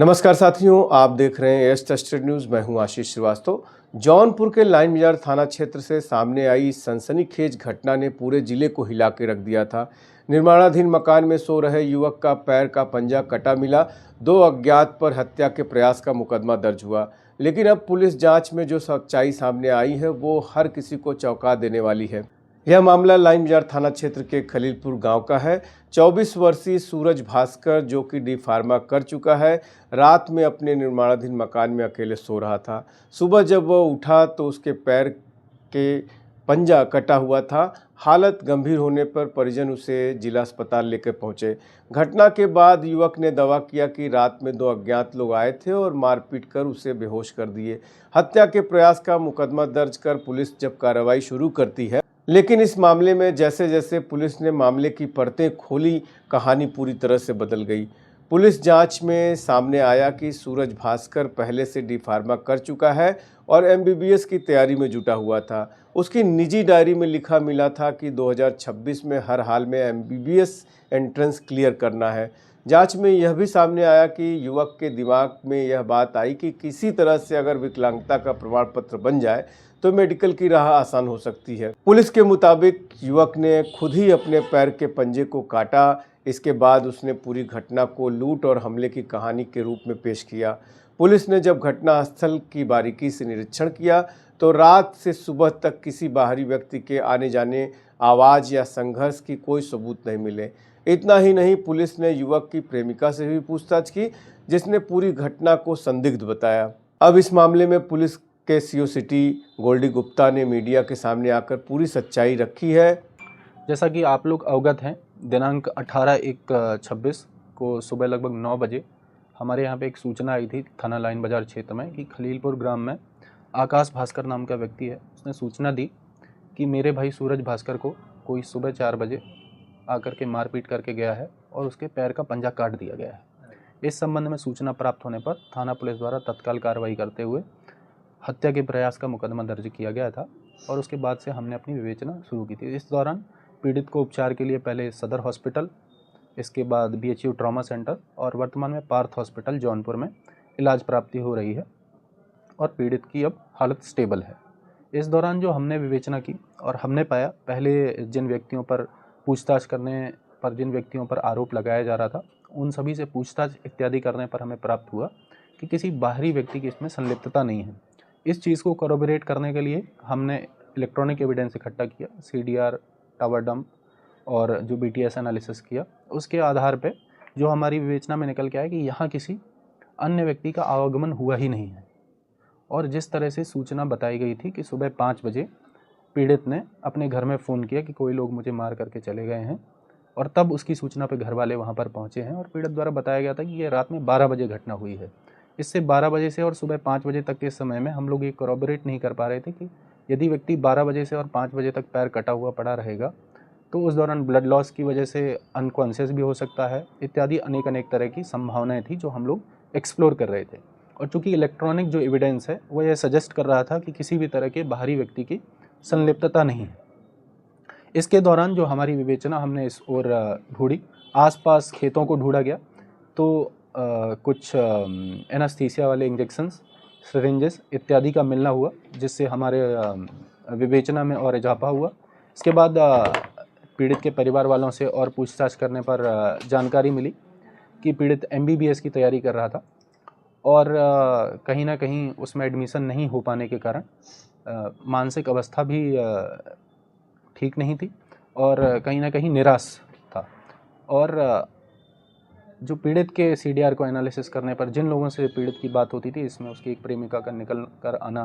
नमस्कार साथियों, आप देख रहे हैं एस ट्रस्टेड न्यूज़। मैं हूं आशीष श्रीवास्तव। जौनपुर के लाइन बाजार थाना क्षेत्र से सामने आई इस सनसनीखेज घटना ने पूरे जिले को हिला के रख दिया था। निर्माणाधीन मकान में सो रहे युवक का पैर का पंजा कटा मिला। 2 अज्ञात पर हत्या के प्रयास का मुकदमा दर्ज हुआ, लेकिन अब पुलिस जांच में जो सच्चाई सामने आई है वो हर किसी को चौंका देने वाली है। यह मामला लाइन बाजार थाना क्षेत्र के खलीलपुर गांव का है। 24 वर्षीय सूरज भास्कर, जो कि डी फार्मा कर चुका है, रात में अपने निर्माणाधीन मकान में अकेले सो रहा था। सुबह जब वह उठा तो उसके पैर के पंजा कटा हुआ था। हालत गंभीर होने पर परिजन उसे जिला अस्पताल लेकर पहुंचे। घटना के बाद युवक ने दावा किया कि रात में 2 अज्ञात लोग आए थे और मारपीट कर उसे बेहोश कर दिए। हत्या के प्रयास का मुकदमा दर्ज कर पुलिस जब कार्रवाई शुरू करती है, लेकिन इस मामले में जैसे जैसे पुलिस ने मामले की परतें खोली, कहानी पूरी तरह से बदल गई। पुलिस जांच में सामने आया कि सूरज भास्कर पहले से डी फार्मा कर चुका है और एमबीबीएस की तैयारी में जुटा हुआ था। उसकी निजी डायरी में लिखा मिला था कि 2026 में हर हाल में एमबीबीएस एंट्रेंस क्लियर करना है। जांच में यह भी सामने आया कि युवक के दिमाग में यह बात आई कि किसी तरह से अगर विकलांगता का प्रमाण पत्र बन जाए तो मेडिकल की राह आसान हो सकती है। पुलिस के मुताबिक युवक ने खुद ही अपने पैर के पंजे को काटा। इसके बाद उसने पूरी घटना को लूट और हमले की कहानी के रूप में पेश किया। पुलिस ने जब घटनास्थल की बारीकी से निरीक्षण किया तो रात से सुबह तक किसी बाहरी व्यक्ति के आने जाने, आवाज़ या संघर्ष की कोई सबूत नहीं मिले। इतना ही नहीं, पुलिस ने युवक की प्रेमिका से भी पूछताछ की, जिसने पूरी घटना को संदिग्ध बताया। अब इस मामले में पुलिस के सीओ सिटी गोल्डी गुप्ता ने मीडिया के सामने आकर पूरी सच्चाई रखी है। जैसा कि आप लोग अवगत हैं, दिनांक 18/1/26 को सुबह लगभग 9 बजे हमारे यहाँ पे एक सूचना आई थी थाना लाइन बाजार क्षेत्र में कि खलीलपुर ग्राम में आकाश भास्कर नाम का व्यक्ति है। उसने सूचना दी कि मेरे भाई सूरज भास्कर को कोई सुबह 4 बजे आकर के मारपीट करके गया है और उसके पैर का पंजा काट दिया गया है। इस संबंध में सूचना प्राप्त होने पर थाना पुलिस द्वारा तत्काल कार्रवाई करते हुए हत्या के प्रयास का मुकदमा दर्ज किया गया था और उसके बाद से हमने अपनी विवेचना शुरू की थी। इस दौरान पीड़ित को उपचार के लिए पहले सदर हॉस्पिटल, इसके बाद बीएचयू ट्रॉमा सेंटर और वर्तमान में पार्थ हॉस्पिटल जौनपुर में इलाज प्राप्ति हो रही है और पीड़ित की अब हालत स्टेबल है। इस दौरान जो हमने विवेचना की और हमने पाया, पहले जिन व्यक्तियों पर पूछताछ करने पर जिन व्यक्तियों पर आरोप लगाया जा रहा था, उन सभी से पूछताछ इत्यादि करने पर हमें प्राप्त हुआ कि किसी बाहरी व्यक्ति की इसमें संलिप्तता नहीं है। इस चीज़ को कोरोबोरेट करने के लिए हमने इलेक्ट्रॉनिक एविडेंस इकट्ठा किया, सीडीआर, टावर डंप और जो बीटीएस एनालिसिस किया। उसके आधार पे जो हमारी विवेचना में निकल के आया कि यहाँ किसी अन्य व्यक्ति का आवागमन हुआ ही नहीं है। और जिस तरह से सूचना बताई गई थी कि सुबह 5 बजे पीड़ित ने अपने घर में फ़ोन किया कि कोई लोग मुझे मार करके चले गए हैं, और तब उसकी सूचना पे घर वाले वहाँ पर पहुँचे हैं और पीड़ित द्वारा बताया गया था कि ये रात में 12 बजे घटना हुई है। इससे 12 बजे से और सुबह 5 बजे तक के समय में हम लोग ये कोरोबोरेट नहीं कर पा रहे थे कि यदि व्यक्ति 12 बजे से और 5 बजे तक पैर कटा हुआ पड़ा रहेगा तो उस दौरान ब्लड लॉस की वजह से अनकॉन्शियस भी हो सकता है, इत्यादि अनेक तरह की संभावनाएं थी जो हम लोग एक्सप्लोर कर रहे थे। और चूँकि इलेक्ट्रॉनिक जो एविडेंस है वो यह सजेस्ट कर रहा था कि किसी भी तरह के बाहरी व्यक्ति की संलिप्तता नहीं है। इसके दौरान जो हमारी विवेचना हमने इस ओर ढूंढी, आसपास खेतों को ढूंढा गया तो कुछ एनास्थीसिया वाले इंजेक्शंस, सिरिंजेस इत्यादि का मिलना हुआ, जिससे हमारे विवेचना में और इजाफा हुआ। इसके बाद पीड़ित के परिवार वालों से और पूछताछ करने पर जानकारी मिली कि पीड़ित एमबीबीएस की तैयारी कर रहा था और कहीं ना कहीं उसमें एडमिशन नहीं हो पाने के कारण मानसिक अवस्था भी ठीक नहीं थी और कहीं ना कहीं निराश था। और जो पीड़ित के सीडीआर को एनालिसिस करने पर जिन लोगों से पीड़ित की बात होती थी, इसमें उसकी एक प्रेमिका का निकल कर आना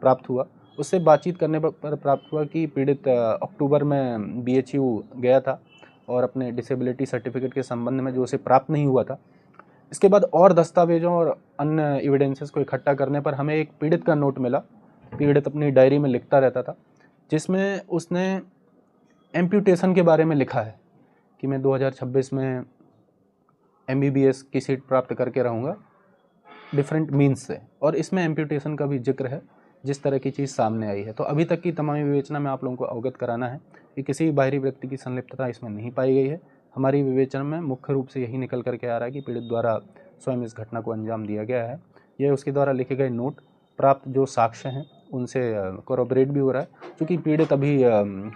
प्राप्त हुआ। उससे बातचीत करने पर प्राप्त हुआ कि पीड़ित अक्टूबर में बीएचयू गया था और अपने डिसेबिलिटी सर्टिफिकेट के संबंध में जो उसे प्राप्त नहीं हुआ था। इसके बाद और दस्तावेजों और अन्य एविडेंसेस को इकट्ठा करने पर हमें एक पीड़ित का नोट मिला। पीड़ित अपनी डायरी में लिखता रहता था, जिसमें उसने एम्प्यूटेशन के बारे में लिखा है कि मैं 2026 में एमबीबीएस की सीट प्राप्त करके रहूँगा डिफरेंट मीन्स से, और इसमें एम्प्यूटेशन का भी जिक्र है जिस तरह की चीज़ सामने आई है। तो अभी तक की तमाम विवेचना में आप लोगों को अवगत कराना है कि किसी भी बाहरी व्यक्ति की संलिप्तता इसमें नहीं पाई गई है। हमारी विवेचना में मुख्य रूप से यही निकल करके आ रहा है कि पीड़ित द्वारा स्वयं इस घटना को अंजाम दिया गया है। यह उसके द्वारा लिखे गए नोट, प्राप्त जो साक्ष्य हैं उनसे कोरोबरेट भी हो रहा है। चूँकि पीड़ित अभी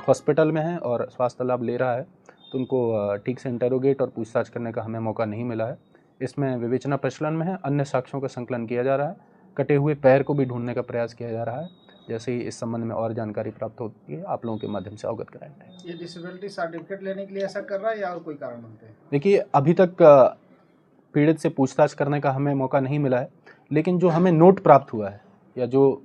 हॉस्पिटल में है और स्वास्थ्य लाभ ले रहा है, तो उनको ठीक से इंटरोगेट और पूछताछ करने का हमें मौका नहीं मिला है। इसमें विवेचना प्रचलन में है, अन्य साक्ष्यों का संकलन किया जा रहा है, कटे हुए पैर को भी ढूंढने का प्रयास किया जा रहा है। जैसे ही इस संबंध में और जानकारी प्राप्त होती है, आप लोगों के माध्यम से अवगत कराएंगे। ये डिसेबिलिटी सर्टिफिकेट लेने के लिए ऐसा कर रहा है या और कोई कारण बनते हैं? देखिए, अभी तक पीड़ित से पूछताछ करने का हमें मौका नहीं मिला है, लेकिन जो हमें नोट प्राप्त हुआ है या जो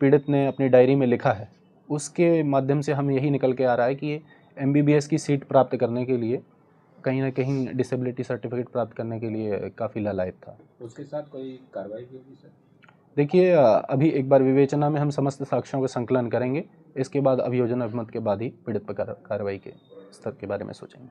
पीड़ित ने अपनी डायरी में लिखा है, उसके माध्यम से हमें यही निकल के आ रहा है कि ये MBBS की सीट प्राप्त करने के लिए कहीं ना कहीं डिसेबिलिटी सर्टिफिकेट प्राप्त करने के लिए काफ़ी लालायित था। उसके साथ कोई कार्रवाई भी होगी सर? देखिए, अभी एक बार विवेचना में हम समस्त साक्ष्यों का संकलन करेंगे। इसके बाद अभियोजन अभिमत के बाद ही पीड़ित पर कार्रवाई के स्तर के बारे में सोचेंगे।